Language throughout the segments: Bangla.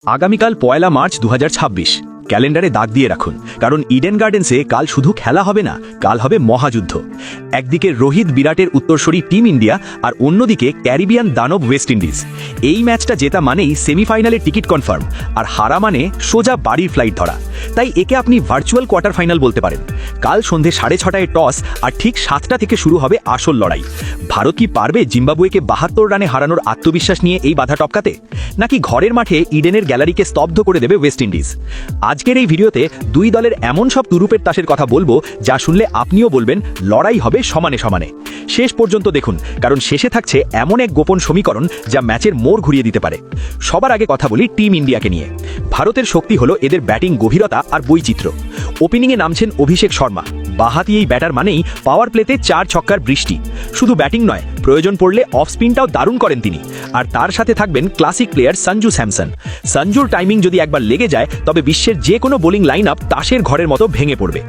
আগামীকাল ১লা মার্চ ২০২৬ ক্যালেন্ডারে দাগ দিয়ে রাখুন, কারণ ইডেন গার্ডেন্সে কাল শুধু খেলা হবে না, কাল হবে মহাযুদ্ধ। একদিকে রোহিত বিরাটের উত্তরসূরি টিম ইন্ডিয়া, আর অন্যদিকে ক্যারিবিয়ান দানব ওয়েস্ট ইন্ডিজ। এই ম্যাচটা জেতা মানেই সেমিফাইনালের টিকিট কনফার্ম, আর হারা মানে সোজা বাড়ির ফ্লাইট ধরা। তাই একে আপনি ভার্চুয়াল কোয়ার্টার ফাইনাল বলতে পারেন। কাল সন্ধে 6:30টায় টস, আর ঠিক 7টা থেকে শুরু হবে আসল লড়াই। ভারত কি পারবে জিম্বাবুয়েকে 72 রানে হারানোর আত্মবিশ্বাস নিয়ে এই বাধা টপকাতে, নাকি ঘরের মাঠে ইডেনের গ্যালারিকে স্তব্ধ করে দেবে ওয়েস্ট ইন্ডিজ? আজকের এই ভিডিওতে দুই দলের এমন সব তুরুপের তাসের কথা বলবো যা শুনলে আপনিও বলবেন লড়াই হবে সমানে সমানে। শেষ পর্যন্ত দেখুন, কারণ শেষে থাকছে এমন এক গোপন সমীকরণ যা ম্যাচের মোড় ঘুরিয়ে দিতে পারে। সবার আগে কথা বলি টিম ইন্ডিয়াকে নিয়ে। ভারতের শক্তি হলো এদের ব্যাটিং গভীরতা আর বৈচিত্র্য। ওপেনিংয়ে নামছেন অভিষেক শর্মা। বাহাতি এই ব্যাটার মানেই পাওয়ার প্লেতে 4 ছক্কার বৃষ্টি। শুধু ব্যাটিং নয়, প্রয়োজন পড়লে অফ স্পিনটাও দারুণ করেন তিনি। আর তার সাথে থাকবেন ক্লাসিক প্লেয়ার সঞ্জু স্যামসন। সঞ্জুর টাইমিং যদি একবার লেগে যায়, তবে বিশ্বের যে কোনো বোলিং লাইন আপ তাসের ঘরের মতো ভেঙে পড়বে।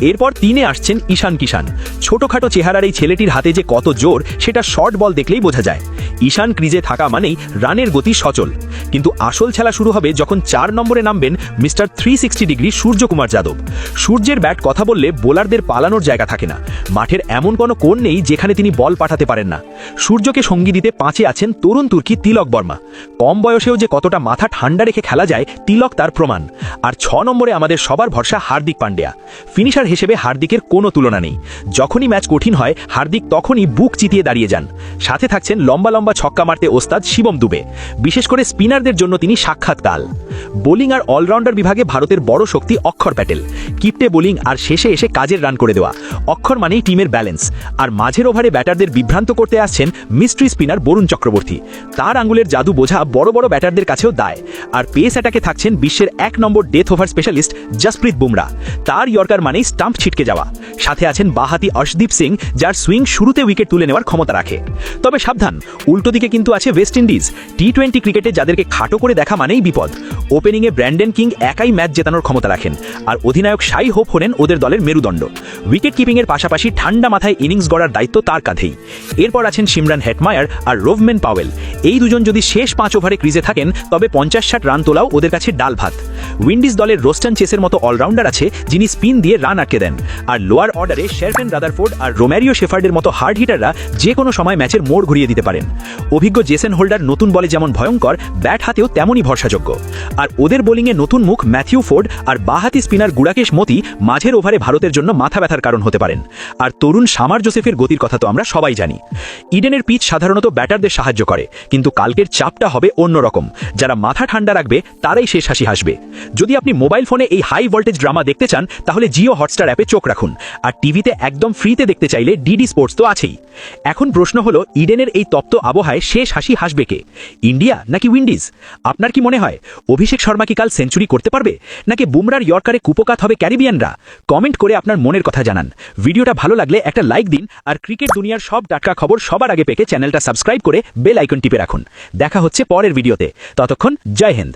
এরপর 3-এ আসছেন ঈশান কিষান। ছোটখাটো চেহারার এই ছেলেটির হাতে যে কত জোর, সেটা শর্ট বল দেখলেই বোঝা যায়। ঈশান ক্রিজে থাকা মানেই রানের গতি সচল। কিন্তু আসল খেলা শুরু হবে যখন 4 নম্বরে নামবেন মিস্টার 360 ডিগ্রি সূর্যকুমার যাদব। সূর্যের ব্যাট কথা বললে বোলারদের পালানোর জায়গা থাকে না। মাঠের এমন কোনো কোণ নেই যেখানে তিনি বল পাঠাতে পারেন না। সূর্যকে সঙ্গী দিতে 5-এ আছেন তরুণ তুর্কি তিলক বর্মা। কম বয়সেও যে কতটা মাথা ঠান্ডা রেখে খেলা যায়, তিলক তার প্রমাণ। আর 6 নম্বরে আমাদের সবার ভরসা হার্দিক পান্ডিয়া। ফিনিশার হিসেবে হার্দিকের কোনো তুলনা নেই। যখনই ম্যাচ কঠিন হয়, হার্দিক তখনই বুক চিতিয়ে দাঁড়িয়ে যান। সাথে থাকছেন লম্বা লম্বা ছক্কা মারতে ওস্তাদ শিবম দুবে। বিশেষ করে স্পিনারদের জন্য তিনি সাক্ষাৎ কাল। বোলিং আর অলরাউন্ডার বিভাগে ভারতের বড় শক্তি অক্ষর প্যাটেল। কিপটে বোলিং আর শেষে এসে কাজের রান করে দেওয়া। অক্ষর মানেই টিমের ব্যালেন্স। আর মাঝের ওভারে ব্যাটারদের বিভ্রান্ত করতে আসছেন মিস্ট্রি স্পিনার বরুণ চক্রবর্তী। তার আঙুলের জাদু বোঝা বড় বড় ব্যাটারদের কাছেও দায়। আর পেস অ্যাটাকে থাকছেন বিশ্বের 1 নম্বর death over specialist Jasprit Bumrah. তার ইয়র্কার মানেই স্টাম্প ছিটকে যাওয়া। সাথে আছেন বাহাতি অর্শদীপ সিং, যার সুইং শুরুতে উইকেট তুলে নেওয়ার ক্ষমতা রাখে। তবে সাবধান, উল্টো দিকে কিন্তু আছে ওয়েস্ট ইন্ডিজ। টি-20 ক্রিকেটে যাদেরকে খাটো করে দেখা মানেই বিপদ। ওপেনিংয়ে ব্র্যান্ডন কিং একাই ম্যাচ জেতানোর ক্ষমতা রাখেন, আর অধিনায়ক শাই হোপ হলেন ওদের দলের মেরুদণ্ড। উইকেট কিপিংয়ের পাশাপাশি ঠান্ডা মাথায় ইনিংস গড়ার দায়িত্ব তার কাঁধেই। এরপর আছেন সিমরান হেটমায়ার আর রোভমেন পাওয়েল। এই দুজন যদি শেষ 5 ওভারে ক্রিজে থাকেন, তবে 50-60 রান তোলাও ওদের কাছে ডাল ভাত। উইন্ডিজ দলের রোস্টন চেসের মতো অলরাউন্ডার আছে, যিনি স্পিন দিয়ে রান আটকে দেন। আর লোয়ার অর্ডারে শেরফেন রাদারফোর্ড আর রোম্যারিও শেফার্ডের মতো হার্ড হিটাররা যে কোনো সময় ম্যাচের মোড় ঘুরিয়ে দিতে পারেন। অভিজ্ঞ জেসন হোল্ডার নতুন বলে যেমন ভয়ঙ্কর, ব্যাট হাতেও তেমনই ভরসাযোগ্য। আর ওদের বোলিংয়ে নতুন মুখ ম্যাথিউ ফোর্ড আর বাহাতি স্পিনার গুড়াকেশ মতি মাঝের ওভারে ভারতের জন্য মাথা ব্যথার কারণ হতে পারেন। আর তরুণ সামার জোসেফের গতির কথা তো আমরা সবাই জানি। ইডেনের পিচ সাধারণত ব্যাটারদের সাহায্য করে, কিন্তু কালকের চাপটা হবে অন্যরকম। যারা মাথা ঠান্ডা রাখবে তারাই শেষ হাসি হাসবে। যদি আপনি মোবাইল ফোনে এই হাই ভোল্টেজ ড্রামা দেখতে চান, তাহলে জিও হটস্টার অ্যাপে চোখ রাখুন। আর টিভিতে একদম ফ্রিতে দেখতে চাইলে ডিডি স্পোর্টস তো আছেই। এখন প্রশ্ন হলো, ইডেনের এই তপ্ত আবহাওয়ায় শেষ হাসি হাসবে কে, ইন্ডিয়া নাকি উইন্ডিজ? আপনার কি মনে হয় অভিষেক শর্মা কি কাল সেঞ্চুরি করতে পারবে, নাকি বুমরার ইয়র্কারে কুপোকাত হবে ক্যারিবিয়ানরা? কমেন্ট করে আপনার মনের কথা জানান। ভিডিওটা ভালো লাগলে একটা লাইক দিন, আর ক্রিকেট দুনিয়ার সব টাটকা খবর সবার আগে পেতে চ্যানেলটা সাবস্ক্রাইব করে বেল আইকন টিপে রাখুন। দেখা হচ্ছে পরের ভিডিওতে। ততক্ষণ জয় হিন্দ।